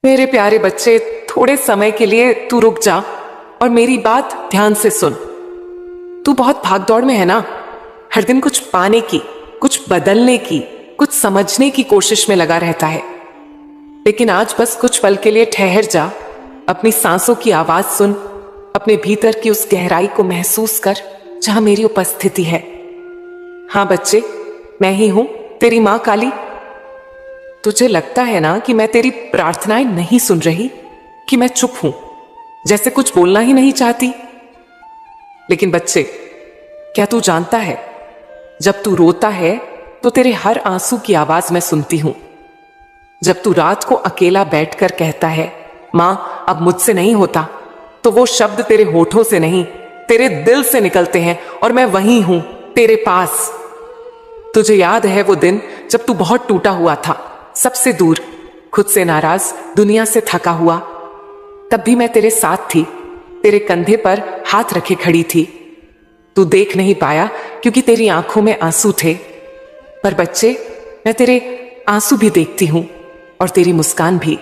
मेरे प्यारे बच्चे, थोड़े समय के लिए तू रुक जा और मेरी बात ध्यान से सुन। तू बहुत भागदौड़ में है ना, हर दिन कुछ पाने की, कुछ बदलने की, कुछ समझने की कोशिश में लगा रहता है। लेकिन आज बस कुछ पल के लिए ठहर जा, अपनी सांसों की आवाज सुन, अपने भीतर की उस गहराई को महसूस कर जहां मेरी उपस्थिति है। हाँ बच्चे, मैं ही हूं, तेरी मां काली। तुझे लगता है ना कि मैं तेरी प्रार्थनाएं नहीं सुन रही, कि मैं चुप हूं, जैसे कुछ बोलना ही नहीं चाहती। लेकिन बच्चे, क्या तू जानता है, जब तू रोता है तो तेरे हर आंसू की आवाज मैं सुनती हूं। जब तू रात को अकेला बैठकर कहता है, मां अब मुझसे नहीं होता, तो वो शब्द तेरे होठों से नहीं, तेरे दिल से निकलते हैं और मैं वहीं हूं, तेरे पास। तुझे याद है वो दिन जब तू बहुत टूटा हुआ था, सबसे दूर, खुद से नाराज, दुनिया से थका हुआ। तब भी मैं तेरे साथ थी, तेरे कंधे पर हाथ रखे खड़ी थी। तू देख नहीं पाया क्योंकि तेरी आंखों में आंसू थे, पर बच्चे, मैं तेरे आंसू भी देखती हूं और तेरी मुस्कान भी।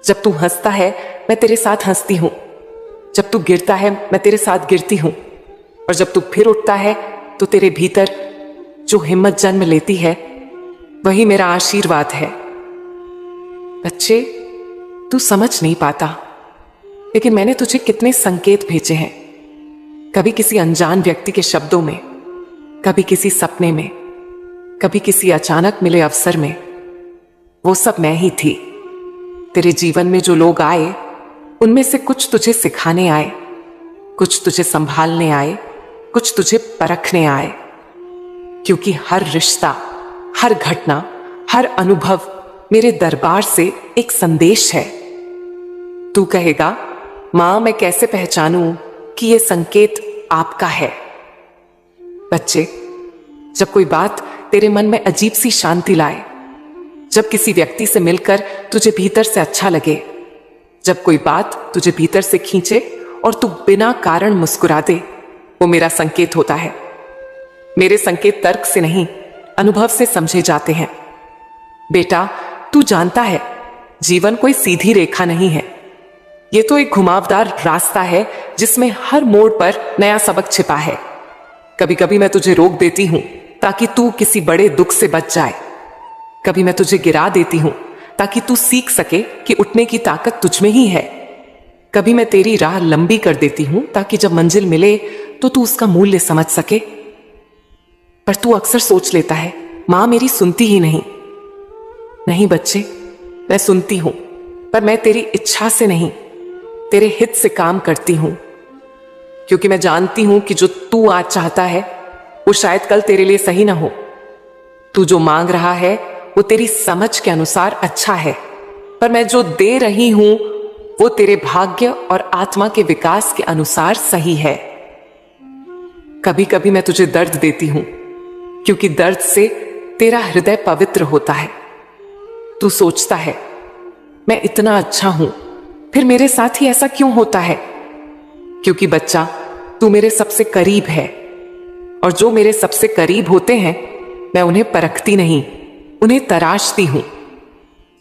जब तू हंसता है मैं तेरे साथ हंसती हूं, जब तू गिरता है मैं तेरे साथ गिरती हूं, और जब तू फिर उठता है तो तेरे भीतर जो हिम्मत जन्म लेती है वही मेरा आशीर्वाद है। बच्चे, तू समझ नहीं पाता, लेकिन मैंने तुझे कितने संकेत भेजे हैं, कभी किसी अनजान व्यक्ति के शब्दों में, कभी किसी सपने में, कभी किसी अचानक मिले अवसर में। वो सब मैं ही थी। तेरे जीवन में जो लोग आए, उनमें से कुछ तुझे सिखाने आए, कुछ तुझे संभालने आए, कुछ तुझे परखने आए। क्योंकि हर रिश्ता, हर घटना, हर अनुभव मेरे दरबार से एक संदेश है। तू कहेगा, मां मैं कैसे पहचानूं कि यह संकेत आपका है? बच्चे, जब कोई बात तेरे मन में अजीब सी शांति लाए, जब किसी व्यक्ति से मिलकर तुझे भीतर से अच्छा लगे, जब कोई बात तुझे भीतर से खींचे और तू बिना कारण मुस्कुरा दे, वो मेरा संकेत होता है। मेरे संकेत तर्क से नहीं, अनुभव से समझे जाते हैं। बेटा, तू जानता है, जीवन कोई सीधी रेखा नहीं है। ये तो एक घुमावदार रास्ता है जिसमें हर मोड़ पर नया सबक छिपा है। कभी कभी मैं तुझे रोक देती हूं ताकि तू किसी बड़े दुख से बच जाए। कभी मैं तुझे गिरा देती हूं ताकि तू सीख सके कि उठने की ताकत तुझ में ही है। कभी मैं तेरी राह लंबी कर देती हूं ताकि जब मंजिल मिले तो तू उसका मूल्य समझ सके। पर तू अक्सर सोच लेता है, मां मेरी सुनती ही नहीं। नहीं बच्चे, मैं सुनती हूं, पर मैं तेरी इच्छा से नहीं, तेरे हित से काम करती हूं। क्योंकि मैं जानती हूं कि जो तू आज चाहता है वो शायद कल तेरे लिए सही ना हो। तू जो मांग रहा है वो तेरी समझ के अनुसार अच्छा है, पर मैं जो दे रही हूं वो तेरे भाग्य और आत्मा के विकास के अनुसार सही है। कभी कभी मैं तुझे दर्द देती हूं, क्योंकि दर्द से तेरा हृदय पवित्र होता है। तू सोचता है, मैं इतना अच्छा हूं, फिर मेरे साथ ही ऐसा क्यों होता है? क्योंकि बच्चा, तू मेरे सबसे करीब है, और जो मेरे सबसे करीब होते हैं मैं उन्हें परखती नहीं, उन्हें तराशती हूं।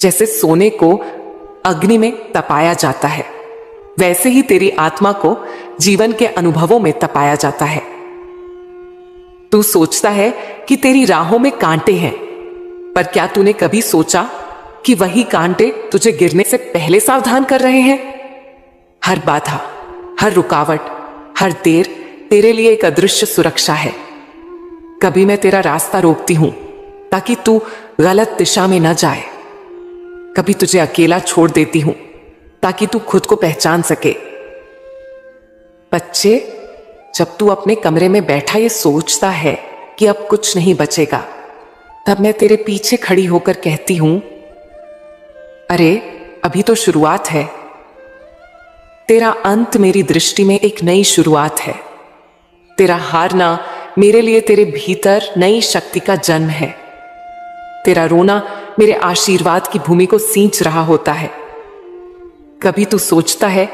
जैसे सोने को अग्नि में तपाया जाता है, वैसे ही तेरी आत्मा को जीवन के अनुभवों में तपाया जाता है। तू सोचता है कि तेरी राहों में कांटे हैं, पर क्या तूने कभी सोचा कि वही कांटे तुझे गिरने से पहले सावधान कर रहे हैं? हर बाधा, हर रुकावट, हर देर तेरे लिए एक अदृश्य सुरक्षा है। कभी मैं तेरा रास्ता रोकती हूं ताकि तू गलत दिशा में न जाए। कभी तुझे अकेला छोड़ देती हूं ताकि तू खुद को पहचान सके। बच्चे, जब तू अपने कमरे में बैठा ये सोचता है कि अब कुछ नहीं बचेगा, तब मैं तेरे पीछे खड़ी होकर कहती हूं, अरे अभी तो शुरुआत है। तेरा अंत मेरी दृष्टि में एक नई शुरुआत है। तेरा हारना मेरे लिए तेरे भीतर नई शक्ति का जन्म है। तेरा रोना मेरे आशीर्वाद की भूमि को सींच रहा होता है। कभी तू सोचता है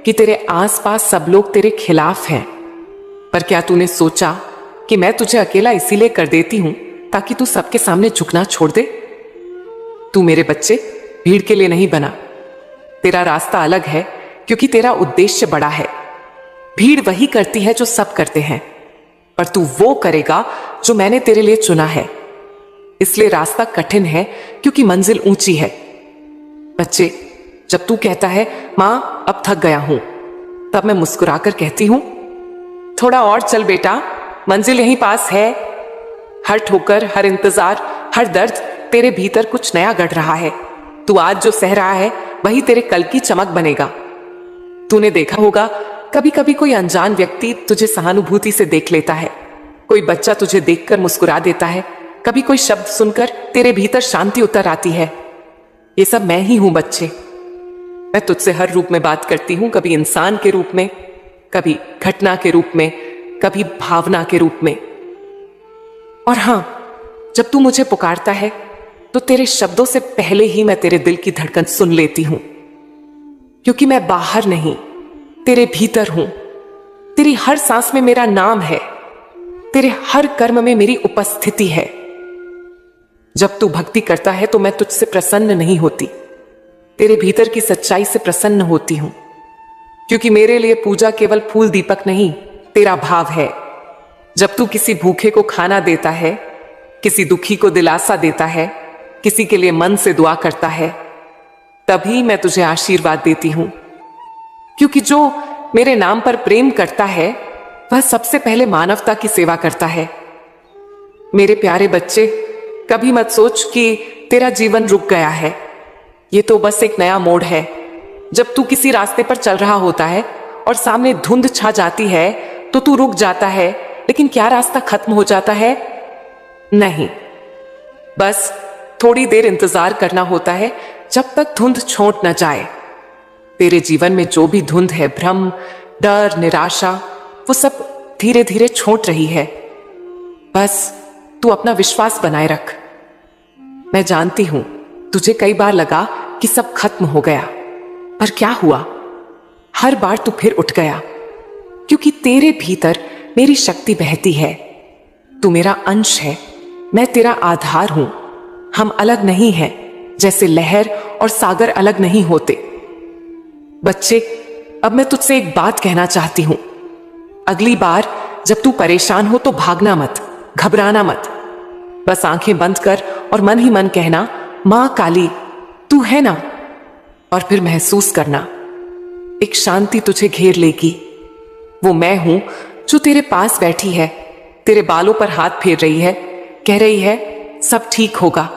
कि तेरे आसपास सब लोग तेरे खिलाफ हैं, पर क्या तूने सोचा कि मैं तुझे अकेला इसीलिए कर देती हूं ताकि तू सबके सामने झुकना छोड़ दे? तू मेरे बच्चे भीड़ के लिए नहीं बना, तेरा रास्ता अलग है क्योंकि तेरा उद्देश्य बड़ा है। भीड़ वही करती है जो सब करते हैं, पर तू वो करेगा जो मैंने तेरे लिए चुना है। इसलिए रास्ता कठिन है क्योंकि मंजिल ऊंची है। बच्चे, जब तू कहता है मां अब थक गया हूं, तब मैं मुस्कुराकर कहती हूं थोड़ा और चल बेटा, मंजिल यहीं पास है। हर ठोकर, हर इंतजार, हर दर्द तेरे भीतर कुछ नया गढ़ रहा है। तू आज जो सह रहा है वही तेरे कल की चमक बनेगा। तूने देखा होगा, कभी कभी कोई अनजान व्यक्ति तुझे सहानुभूति से देख लेता है, कोई बच्चा तुझे देखकर मुस्कुरा देता है, कभी कोई शब्द सुनकर तेरे भीतर शांति उतर आती है। ये सब मैं ही हूं बच्चे। मैं तुझसे हर रूप में बात करती हूं, कभी इंसान के रूप में, कभी घटना के रूप में, कभी भावना के रूप में। और हां, जब तू मुझे पुकारता है तो तेरे शब्दों से पहले ही मैं तेरे दिल की धड़कन सुन लेती हूं, क्योंकि मैं बाहर नहीं, तेरे भीतर हूं। तेरी हर सांस में मेरा नाम है, तेरे हर कर्म में मेरी उपस्थिति है। जब तू भक्ति करता है तो मैं तुझसे प्रसन्न नहीं होती, तेरे भीतर की सच्चाई से प्रसन्न होती हूं, क्योंकि मेरे लिए पूजा केवल फूल दीपक नहीं, तेरा भाव है। जब तू किसी भूखे को खाना देता है, किसी दुखी को दिलासा देता है, किसी के लिए मन से दुआ करता है, तभी मैं तुझे आशीर्वाद देती हूं। क्योंकि जो मेरे नाम पर प्रेम करता है वह सबसे पहले मानवता की सेवा करता है। मेरे प्यारे बच्चे, कभी मत सोच कि तेरा जीवन रुक गया है। ये तो बस एक नया मोड़ है। जब तू किसी रास्ते पर चल रहा होता है और सामने धुंध छा जाती है तो तू रुक जाता है, लेकिन क्या रास्ता खत्म हो जाता है? नहीं, बस थोड़ी देर इंतजार करना होता है जब तक धुंध छोंट न जाए। तेरे जीवन में जो भी धुंध है, भ्रम, डर, निराशा, वो सब धीरे धीरे छोंट रही है। बस तू अपना विश्वास बनाए रख। मैं जानती हूं तुझे कई बार लगा कि सब खत्म हो गया, पर क्या हुआ? हर बार तू फिर उठ गया, क्योंकि तेरे भीतर मेरी शक्ति बहती है। तू मेरा अंश है, मैं तेरा आधार हूं। हम अलग नहीं हैं, जैसे लहर और सागर अलग नहीं होते। बच्चे, अब मैं तुझसे एक बात कहना चाहती हूं। अगली बार जब तू परेशान हो तो भागना मत, घबराना मत। बस आंखें बंद कर और मन ही मन कहना, मां काली तू है ना? और फिर महसूस करना, एक शांति तुझे घेर लेगी। वो मैं हूं जो तेरे पास बैठी है, तेरे बालों पर हाथ फेर रही है, कह रही है सब ठीक होगा।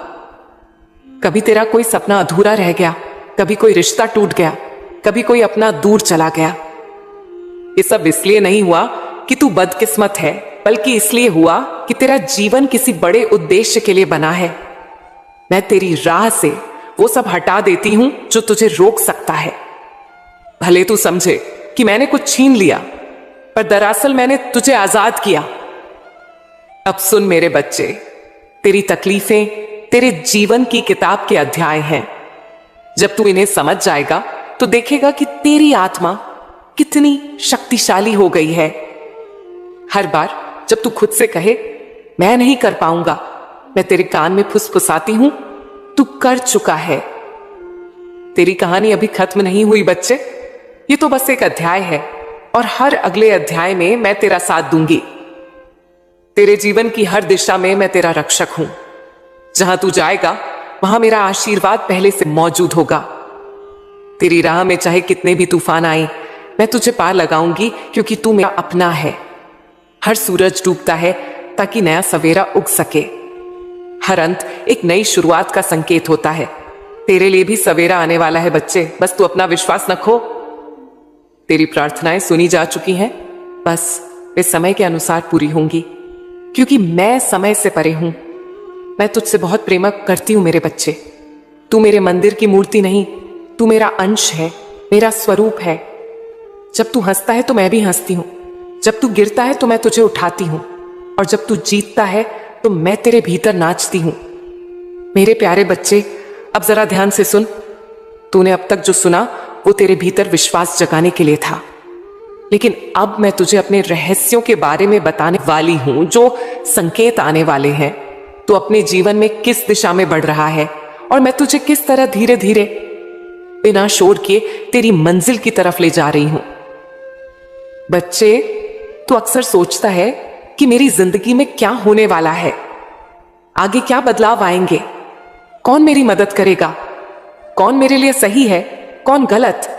कभी तेरा कोई सपना अधूरा रह गया, कभी कोई रिश्ता टूट गया, कभी कोई अपना दूर चला गया। ये सब इसलिए नहीं हुआ कि तू बदकिस्मत है, बल्कि इसलिए हुआ कि तेरा जीवन किसी बड़े उद्देश्य के लिए बना है। मैं तेरी राह से वो सब हटा देती हूं जो तुझे रोक सकता है। भले तू समझे कि मैंने कुछ छीन लिया, पर दरअसल मैंने तुझे आजाद किया। अब सुन मेरे बच्चे, तेरी तकलीफें तेरे जीवन की किताब के अध्याय हैं। जब तू इन्हें समझ जाएगा तो देखेगा कि तेरी आत्मा कितनी शक्तिशाली हो गई है। हर बार जब तू खुद से कहे मैं नहीं कर पाऊंगा, मैं तेरे कान में फुसफुसाती हूं, तू कर चुका है। तेरी कहानी अभी खत्म नहीं हुई बच्चे, ये तो बस एक अध्याय है, और हर अगले अध्याय में मैं तेरा साथ दूंगी। तेरे जीवन की हर दिशा में मैं तेरा रक्षक हूं। जहां तू जाएगा वहां मेरा आशीर्वाद पहले से मौजूद होगा। तेरी राह में चाहे कितने भी तूफान आए, मैं तुझे पार लगाऊंगी, क्योंकि तू मेरा अपना है। हर सूरज डूबता है ताकि नया सवेरा उग सके। हर अंत एक नई शुरुआत का संकेत होता है। तेरे लिए भी सवेरा आने वाला है बच्चे, बस तू अपना विश्वास न खो। तेरी प्रार्थनाएं सुनी जा चुकी हैं, बस वे समय के अनुसार पूरी होंगी, क्योंकि मैं समय से परे हूं। मैं तुझसे बहुत प्रेम करती हूं मेरे बच्चे। तू मेरे मंदिर की मूर्ति नहीं, तू मेरा अंश है, मेरा स्वरूप है। जब तू हंसता है तो मैं भी हंसती हूं, जब तू गिरता है तो मैं तुझे उठाती हूं, और जब तू जीतता है तो मैं तेरे भीतर नाचती हूं। मेरे प्यारे बच्चे, अब जरा ध्यान से सुन। तूने अब तक जो सुना वो तेरे भीतर विश्वास जगाने के लिए था, लेकिन अब मैं तुझे अपने रहस्यों के बारे में बताने वाली हूं, जो संकेत आने वाले हैं। तू अपने जीवन में किस दिशा में बढ़ रहा है, और मैं तुझे किस तरह धीरे धीरे बिना शोर किए तेरी मंजिल की तरफ ले जा रही हूं। बच्चे, तू अक्सर सोचता है कि मेरी जिंदगी में क्या होने वाला है, आगे क्या बदलाव आएंगे, कौन मेरी मदद करेगा, कौन मेरे लिए सही है, कौन गलत।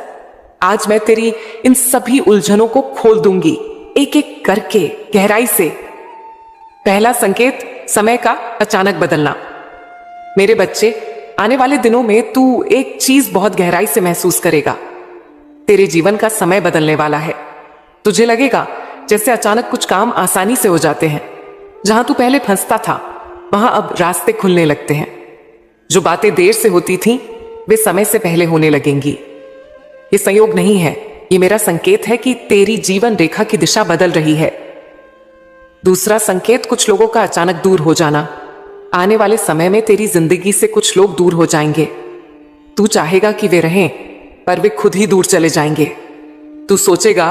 आज मैं तेरी इन सभी उलझनों को खोल दूंगी, एक एक करके, गहराई से। पहला संकेत, समय का अचानक बदलना। मेरे बच्चे, आने वाले दिनों में तू एक चीज बहुत गहराई से महसूस करेगा। तेरे जीवन का समय बदलने वाला है। तुझे लगेगा जैसे अचानक कुछ काम आसानी से हो जाते हैं। जहां तू पहले फंसता था, वहां अब रास्ते खुलने लगते हैं। जो बातें देर से होती थीं, वे समय से पहले होने लगेंगी। ये संयोग नहीं है, ये मेरा संकेत है कि तेरी जीवन रेखा की दिशा बदल रही है। दूसरा संकेत, कुछ लोगों का अचानक दूर हो जाना। आने वाले समय में तेरी जिंदगी से कुछ लोग दूर हो जाएंगे। तू चाहेगा कि वे रहें, पर वे खुद ही दूर चले जाएंगे। तू सोचेगा,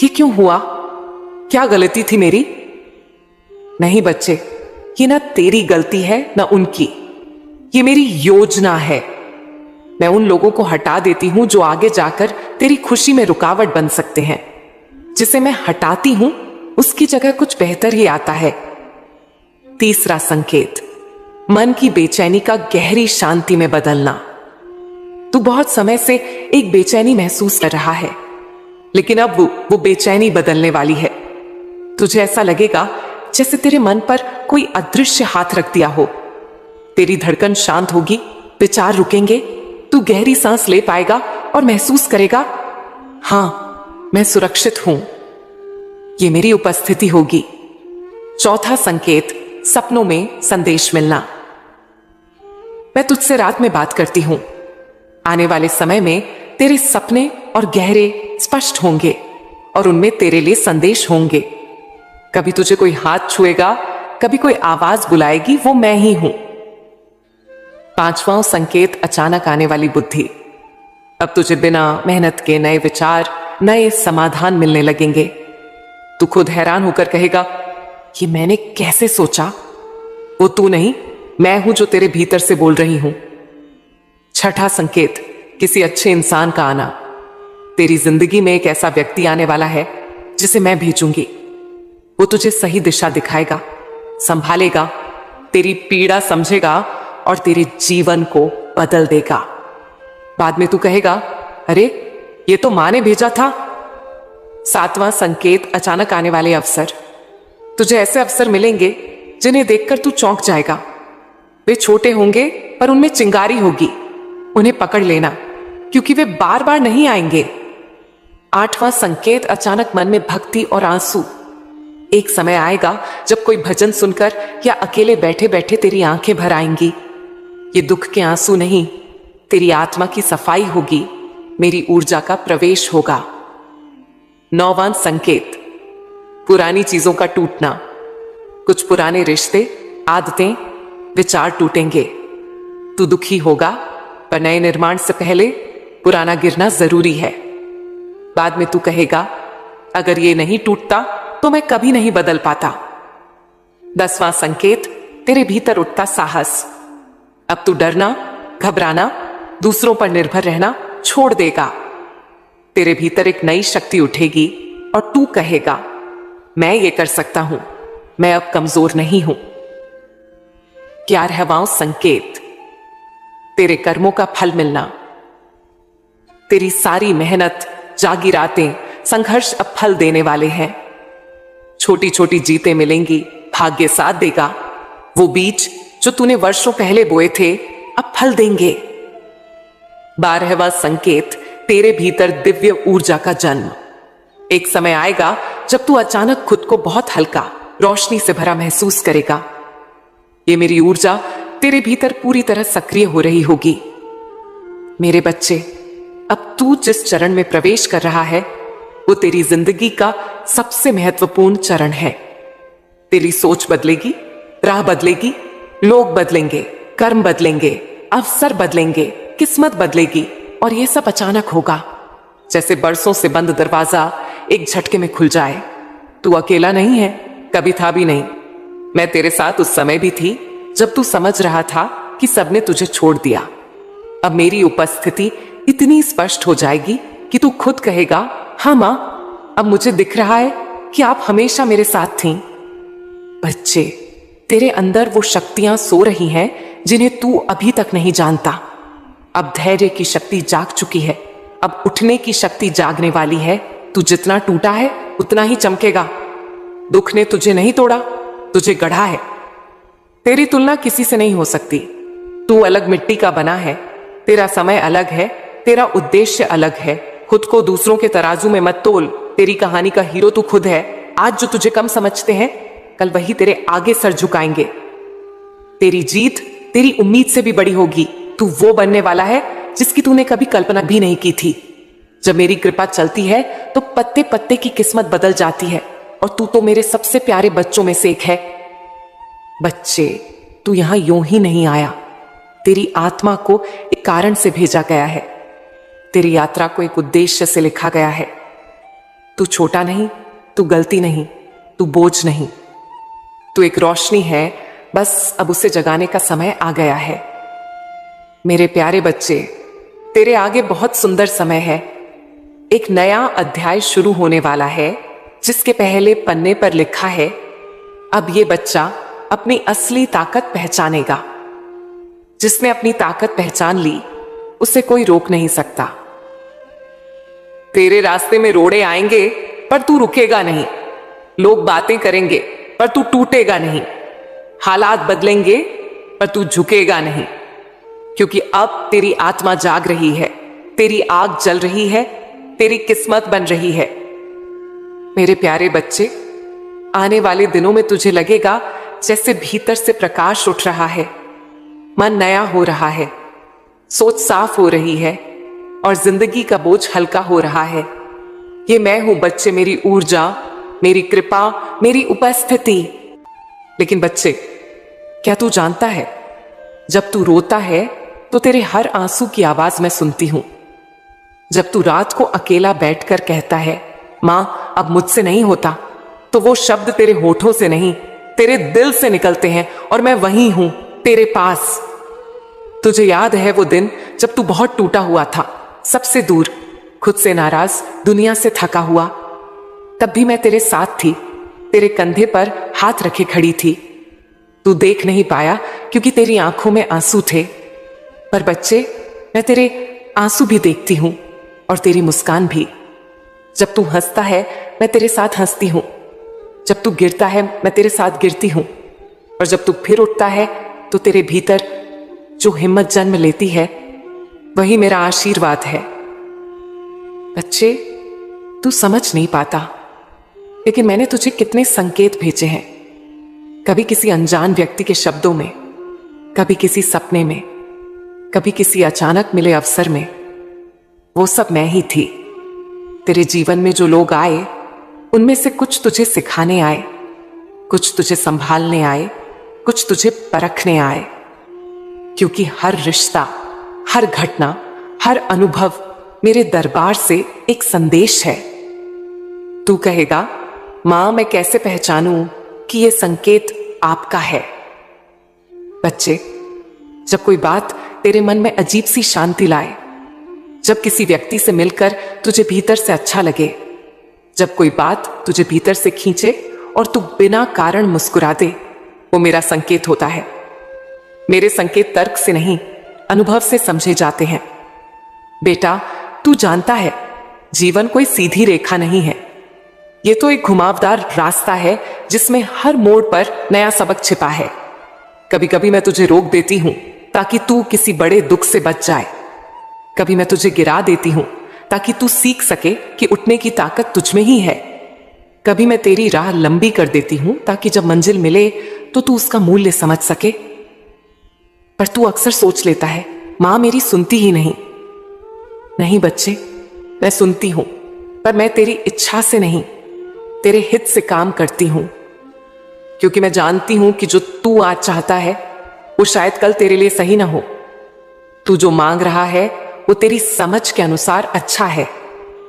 ये क्यों हुआ, क्या गलती थी मेरी? नहीं बच्चे, ये ना तेरी गलती है ना उनकी, ये मेरी योजना है। मैं उन लोगों को हटा देती हूं जो आगे जाकर तेरी खुशी में रुकावट बन सकते हैं। जिसे मैं हटाती हूं, उसकी जगह कुछ बेहतर ही आता है। तीसरा संकेत, मन की बेचैनी का गहरी शांति में बदलना। तू बहुत समय से एक बेचैनी महसूस कर रहा है, लेकिन अब वो बेचैनी बदलने वाली है। तुझे ऐसा लगेगा जैसे तेरे मन पर कोई अदृश्य हाथ रख दिया हो। तेरी धड़कन शांत होगी, विचार रुकेंगे, तू गहरी सांस ले पाएगा और महसूस करेगा, हां, मैं सुरक्षित हूं, ये मेरी उपस्थिति होगी। चौथा संकेत, सपनों में संदेश मिलना। मैं तुझसे रात में बात करती हूं। आने वाले समय में तेरे सपने और गहरे स्पष्ट होंगे और उनमें तेरे लिए संदेश होंगे। कभी तुझे कोई हाथ छुएगा, कभी कोई आवाज बुलाएगी, वो मैं ही हूं। पांचवां संकेत, अचानक आने वाली बुद्धि। अब तुझे बिना मेहनत के नए विचार, नए समाधान मिलने लगेंगे। तू खुद हैरान होकर कहेगा, ये मैंने कैसे सोचा? वो तू नहीं, मैं हूं जो तेरे भीतर से बोल रही हूं। छठा संकेत, किसी अच्छे इंसान का आना। तेरी जिंदगी में एक ऐसा व्यक्ति आने वाला है जिसे मैं भेजूंगी। वो तुझे सही दिशा दिखाएगा, संभालेगा, तेरी पीड़ा समझेगा और तेरे जीवन को बदल देगा। बाद में तू कहेगा, अरे ये तो मां ने भेजा था। सातवां संकेत, अचानक आने वाले अवसर। तुझे ऐसे अवसर मिलेंगे जिन्हें देखकर तू चौंक जाएगा। वे छोटे होंगे पर उनमें चिंगारी होगी। उन्हें पकड़ लेना, क्योंकि वे बार बार नहीं आएंगे। आठवां संकेत, अचानक मन में भक्ति और आंसू। एक समय आएगा जब कोई भजन सुनकर या अकेले बैठे बैठे तेरी आंखें भर आएंगी। ये दुख के आंसू नहीं, तेरी आत्मा की सफाई होगी, मेरी ऊर्जा का प्रवेश होगा। नौवां संकेत, पुरानी चीजों का टूटना। कुछ पुराने रिश्ते, आदतें, विचार टूटेंगे। तू दुखी होगा, पर नए निर्माण से पहले पुराना गिरना जरूरी है। बाद में तू कहेगा, अगर ये नहीं टूटता तो मैं कभी नहीं बदल पाता। 10वां संकेत, तेरे भीतर उठता साहस। अब तू डरना, घबराना, दूसरों पर निर्भर रहना छोड़ देगा। तेरे भीतर एक नई शक्ति उठेगी और तू कहेगा, मैं ये कर सकता हूं, मैं अब कमजोर नहीं हूं। 11वां संकेत, तेरे कर्मों का फल मिलना। तेरी सारी मेहनत, जागी रातें, संघर्ष अब फल देने वाले हैं। छोटी छोटी जीतें मिलेंगी, भाग्य साथ देगा। वो बीज जो तूने वर्षों पहले बोए थे अब फल देंगे। 12वां संकेत, तेरे भीतर दिव्य ऊर्जा का जन्म। एक समय आएगा जब तू अचानक खुद को बहुत हल्का, रोशनी से भरा महसूस करेगा। ये मेरी ऊर्जा तेरे भीतर पूरी तरह सक्रिय हो रही होगी। मेरे बच्चे, अब तू जिस चरण में प्रवेश कर रहा है वो तेरी जिंदगी का सबसे महत्वपूर्ण चरण है। तेरी सोच बदलेगी, राह बदलेगी, लोग बदलेंगे, कर्म बदलेंगे, अवसर बदलेंगे, किस्मत बदलेगी और ये सब अचानक होगा, जैसे बरसों से बंद दरवाजा एक झटके में खुल जाए। तू अकेला नहीं है, कभी था भी नहीं। मैं तेरे साथ उस समय भी थी जब तू समझ रहा था कि सबने तुझे छोड़ दिया। अब मेरी उपस्थिति इतनी स्पष्ट हो जाएगी कि तू खुद कहेगा, हाँ मां, अब मुझे दिख रहा है कि आप हमेशा मेरे साथ थीं। बच्चे, तेरे अंदर वो शक्तियां सो रही हैं जिन्हें तू अभी तक नहीं जानता। अब धैर्य की शक्ति जाग चुकी है, अब उठने की शक्ति जागने वाली है। तू जितना टूटा है उतना ही चमकेगा। दुख ने तुझे नहीं तोड़ा, तुझे गढ़ा है। तेरी तुलना किसी से नहीं हो सकती। तू अलग मिट्टी का बना है, तेरा समय अलग है, तेरा उद्देश्य अलग है। खुद को दूसरों के तराजू में मत तोल। तेरी कहानी का हीरो तू खुद है। आज जो तुझे कम समझते हैं, कल वही तेरे आगे सर झुकाएंगे। तेरी जीत तेरी उम्मीद से भी बड़ी होगी। तू वो बनने वाला है जिसकी तूने कभी कल्पना भी नहीं की थी। जब मेरी कृपा चलती है तो पत्ते पत्ते की किस्मत बदल जाती है, और तू तो मेरे सबसे प्यारे बच्चों में से एक है। बच्चे, तू यहां यूं ही नहीं आया। तेरी आत्मा को एक कारण से भेजा गया है। तेरी यात्रा को एक उद्देश्य से लिखा गया है। तू छोटा नहीं, तू गलती नहीं, तू बोझ नहीं, तू एक रोशनी है। बस अब उसे जगाने का समय आ गया है। मेरे प्यारे बच्चे, तेरे आगे बहुत सुंदर समय है। एक नया अध्याय शुरू होने वाला है जिसके पहले पन्ने पर लिखा है, अब ये बच्चा अपनी असली ताकत पहचानेगा। जिसने अपनी ताकत पहचान ली, उसे कोई रोक नहीं सकता। तेरे रास्ते में रोड़े आएंगे पर तू रुकेगा नहीं। लोग बातें करेंगे पर तू टूटेगा नहीं। हालात बदलेंगे पर तू झुकेगा नहीं, क्योंकि अब तेरी आत्मा जाग रही है, तेरी आग जल रही है, तेरी किस्मत बन रही है। मेरे प्यारे बच्चे, आने वाले दिनों में तुझे लगेगा जैसे भीतर से प्रकाश उठ रहा है, मन नया हो रहा है, सोच साफ हो रही है और जिंदगी का बोझ हल्का हो रहा है। ये मैं हूं बच्चे, मेरी ऊर्जा, मेरी कृपा, मेरी उपस्थिति। लेकिन बच्चे, क्या तू जानता है, जब तू रोता है तो तेरे हर आंसू की आवाज मैं सुनती हूं। जब तू रात को अकेला बैठकर कहता है, मां अब मुझसे नहीं होता, तो वो शब्द तेरे होठों से नहीं, तेरे दिल से निकलते हैं, और मैं वहीं हूं तेरे पास। तुझे याद है वो दिन जब तू बहुत टूटा हुआ था, सबसे दूर, खुद से नाराज, दुनिया से थका हुआ। तब भी मैं तेरे साथ थी, तेरे कंधे पर हाथ रखे खड़ी थी। तू देख नहीं पाया क्योंकि तेरी आंखों में आंसू थे, पर बच्चे, मैं तेरे आंसू भी देखती हूं और तेरी मुस्कान भी। जब तू हंसता है मैं तेरे साथ हंसती हूं, जब तू गिरता है मैं तेरे साथ गिरती हूं, और जब तू फिर उठता है तो तेरे भीतर जो हिम्मत जन्म लेती है, वही मेरा आशीर्वाद है। बच्चे, तू समझ नहीं पाता, लेकिन मैंने तुझे कितने संकेत भेजे हैं। कभी किसी अनजान व्यक्ति के शब्दों में, कभी किसी सपने में, कभी किसी अचानक मिले अवसर में। वो सब मैं ही थी। तेरे जीवन में जो लोग आए, उनमें से कुछ तुझे सिखाने आए, कुछ तुझे संभालने आए, कुछ तुझे परखने आए। क्योंकि हर रिश्ता, हर घटना, हर अनुभव मेरे दरबार से एक संदेश है। तू कहेगा, मां मैं कैसे पहचानूं कि यह संकेत आपका है। बच्चे, जब कोई बात तेरे मन में अजीब सी शांति लाए, जब किसी व्यक्ति से मिलकर तुझे भीतर से अच्छा लगे, जब कोई बात तुझे भीतर से खींचे और तू बिना कारण मुस्कुरा दे, वो मेरा संकेत होता है। मेरे संकेत तर्क से नहीं, अनुभव से समझे जाते हैं। बेटा, तू जानता है, जीवन कोई सीधी रेखा नहीं है। ये तो एक घुमावदार रास्ता है जिसमें हर मोड़ पर नया सबक छिपा है। कभी कभी मैं तुझे रोक देती हूं ताकि तू किसी बड़े दुख से बच जाए। कभी मैं तुझे गिरा देती हूं ताकि तू सीख सके कि उठने की ताकत तुझ में ही है। कभी मैं तेरी राह लंबी कर देती हूं ताकि जब मंजिल मिले तो तू उसका मूल्य समझ सके। पर तू अक्सर सोच लेता है, मां मेरी सुनती ही नहीं। नहीं बच्चे, मैं सुनती हूं, पर मैं तेरी इच्छा से नहीं, तेरे हित से काम करती हूं। क्योंकि मैं जानती हूं कि जो तू आज चाहता है वो शायद कल तेरे लिए सही ना हो। तू जो मांग रहा है वो तेरी समझ के अनुसार अच्छा है,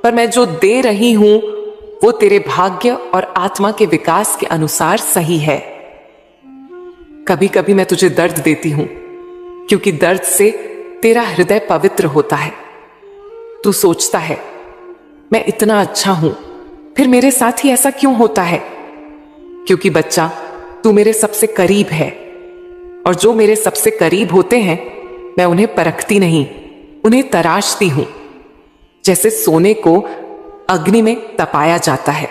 पर मैं जो दे रही हूं वो तेरे भाग्य और आत्मा के विकास के अनुसार सही है। कभी कभी मैं तुझे दर्द देती हूं, क्योंकि दर्द से तेरा हृदय पवित्र होता है। तू सोचता है मैं इतना अच्छा हूं, फिर मेरे साथ ही ऐसा क्यों होता है? क्योंकि बच्चा, तू मेरे सबसे करीब है, और जो मेरे सबसे करीब होते हैं मैं उन्हें परखती नहीं, उन्हें तराशती हूं। जैसे सोने को अग्नि में तपाया जाता है,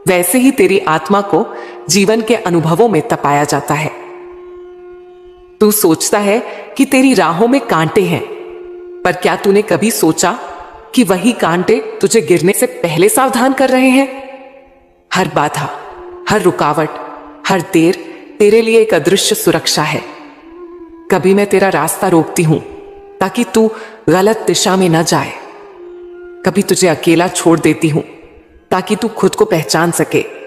वैसे ही तेरी आत्मा को जीवन के अनुभवों में तपाया जाता है। तू सोचता है कि तेरी राहों में कांटे हैं, पर क्या तूने कभी सोचा कि वही कांटे तुझे गिरने से पहले सावधान कर रहे हैं? हर बाधा, हर रुकावट, हर देर तेरे लिए एक अदृश्य सुरक्षा है। कभी मैं तेरा रास्ता रोकती हूं ताकि तू गलत दिशा में न जाए। कभी तुझे अकेला छोड़ देती हूं ताकि तू खुद को पहचान सके।